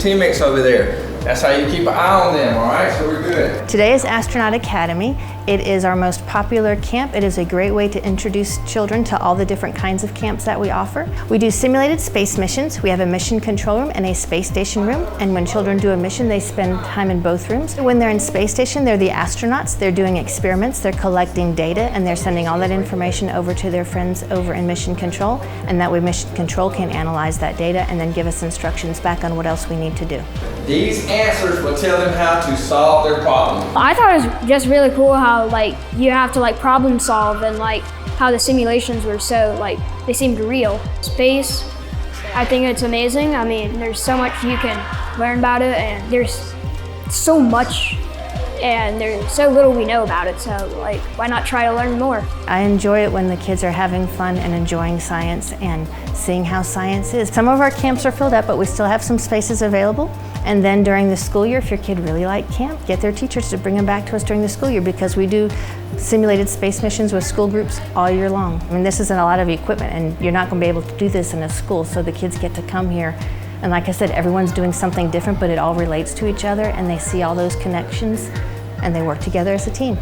teammates over there. That's how you keep an eye on them, all right? So we're good. Today is Astronaut Academy. It is our most popular camp. It is a great way to introduce children to all the different kinds of camps that we offer. We do simulated space missions. We have a mission control room and a space station room. And when children do a mission, they spend time in both rooms. When they're in space station, they're the astronauts. They're doing experiments, they're collecting data, and they're sending all that information over to their friends over in mission control. And that way mission control can analyze that data and then give us instructions back on what else we need to do. These answers will tell them how to solve their problem. I thought it was just really cool how you have to problem solve, and how the simulations were so they seemed real. Space, I think it's amazing. I mean, there's so much you can learn about it, and there's so much, and there's so little we know about it, so why not try to learn more? I enjoy it when the kids are having fun and enjoying science and seeing how science is. Some of our camps are filled up, but we still have some spaces available. And then during the school year, if your kid really liked camp, get their teachers to bring them back to us during the school year, because we do simulated space missions with school groups all year long. I mean, this isn't a lot of equipment, and you're not going to be able to do this in a school, so the kids get to come here. And like I said, everyone's doing something different, but it all relates to each other, and they see all those connections, and they work together as a team.